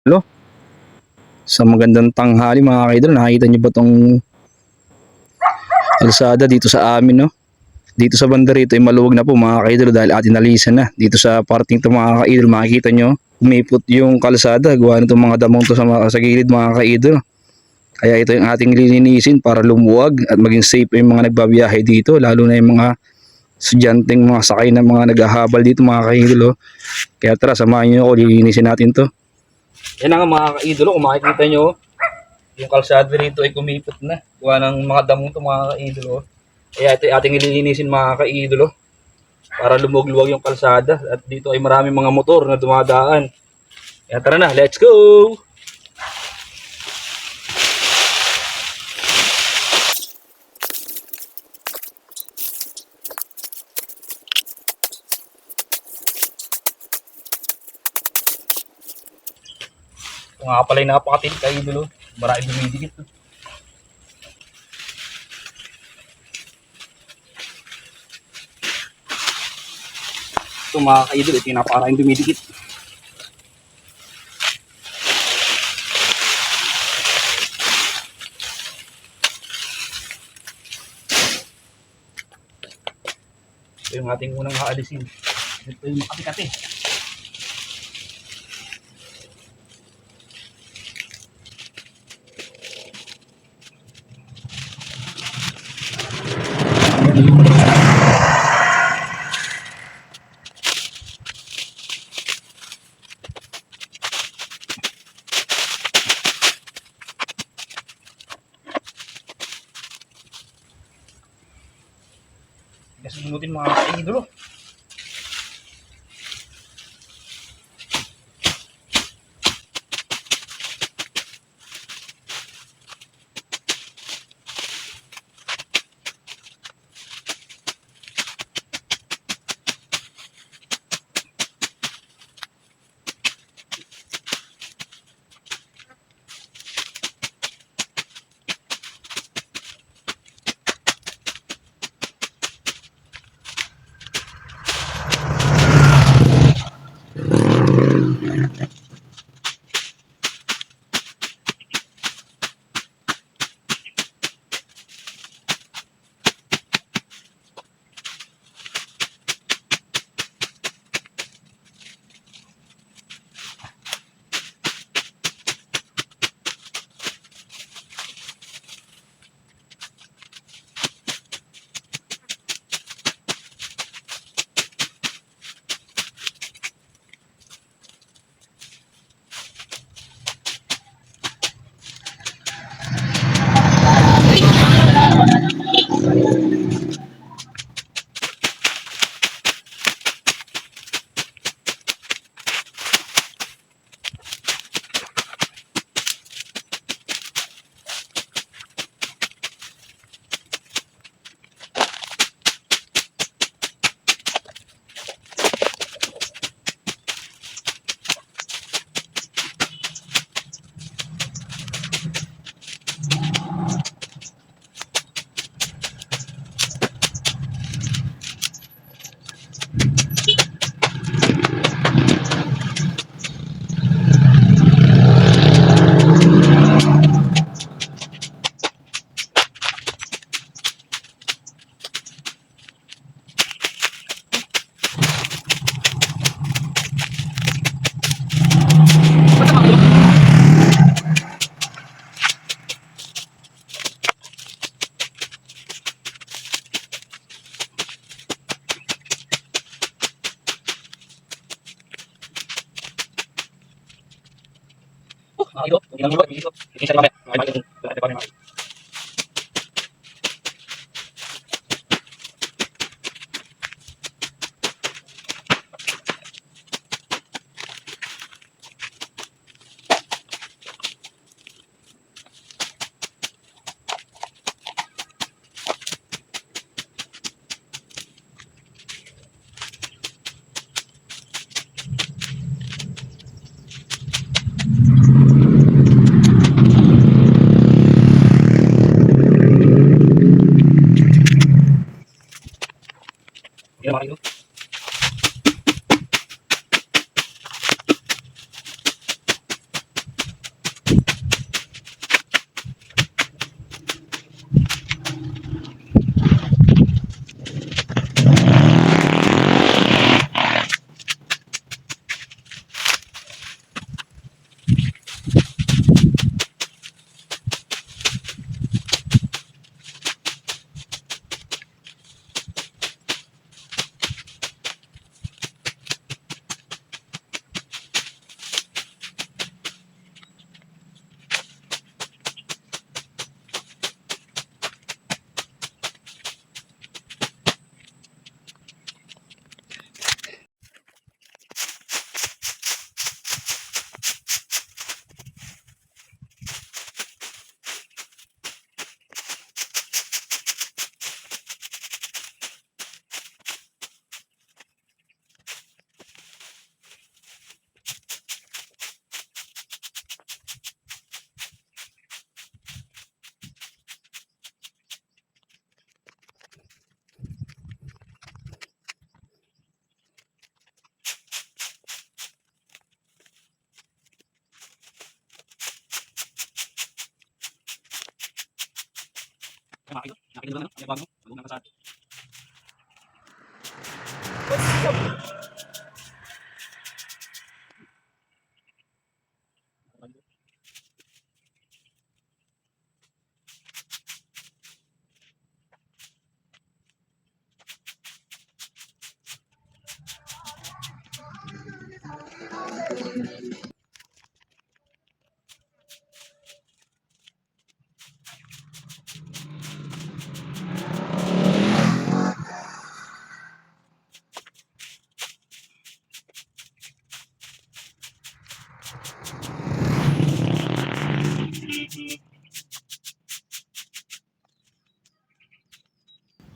Hello, sa magandang tanghali mga kaidol, nakikita niyo ba tong kalsada dito sa amin, no? Dito sa banda rito ay maluwag na po mga kaidol dahil atin nalisan na. Dito sa parting to mga kaidol, makikita nyo, umipot yung kalsada, gawa nitong mga damong to sa gilid mga kaidol. Kaya ito yung ating lilinisin para lumuwag at maging safe yung mga nagbabiyahe dito, lalo na yung mga estudyanteng mga sakay na mga naghahabal dito mga kaidol. Oh. Kaya tara, samahan nyo ako, lilinisin natin to. Yan nga mga kaidol, kung makikita nyo, yung kalsada rito ay kumipot na. Gawa ng mga damo to mga kaidolo. Kaya ito ating ililinisin mga kaidolo. Para lumog-luwag yung kalsada. At dito ay maraming mga motor na dumadaan. Kaya tara na, let's go! Ito nga pala yung napakatilit kaidolo. Maraming dumidikit. Ito mga kaidol, ito yung napakaraming dumidikit. Ito yung ating unang haalisin. Ito yung makati-kati. Kasi bunutin mga kaidolo. Ito, hindi lang yung ito. Hindi sa mamaya.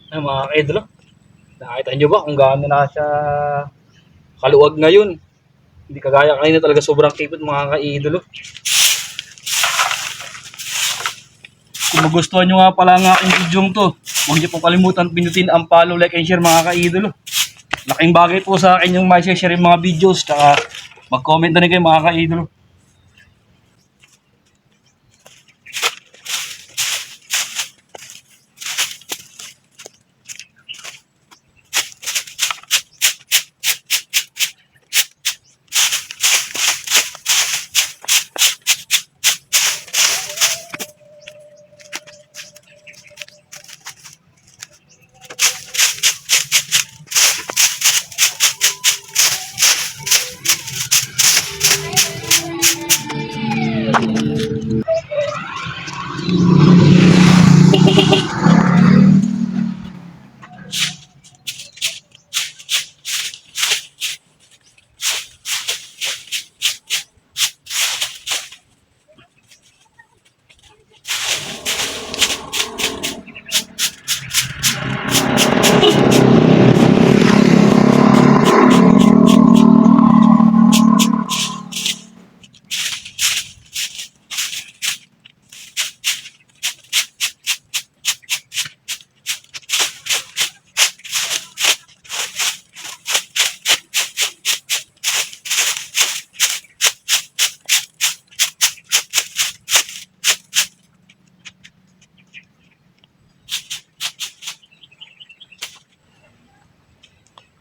Ay, mga ka-idolo, nakita nyo ba kung gaano na siya kaluwag ngayon? Hindi kagaya kanina, talaga sobrang kipot mga ka-idolo. Kung magustuhan nyo nga pala ang aking video to, huwag nyo pong kalimutan pinutin ang follow, like, and share mga ka-idolo. Laking bagay po sa akin yung ma-share yung mga videos, tsaka mag-comment na rin kayo mga ka-idolo.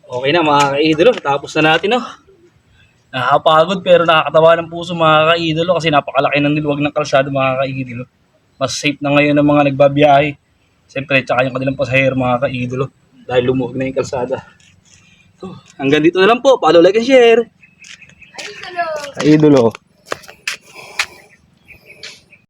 Okay na mga ka-idolo, tapos na natin, no? Nakakapagod pero nakakatawa ng puso mga ka-idolo kasi napakalaki ng niluwag ng kalsada mga ka-idolo. Mas safe na ngayon ng mga nagbabiyahe. Siyempre, tsaka yung kanilang pasahero mga ka-idolo dahil lumuwag na yung kalsada. So, hanggang dito na lang po. Follow, like, and share. Ka-idolo.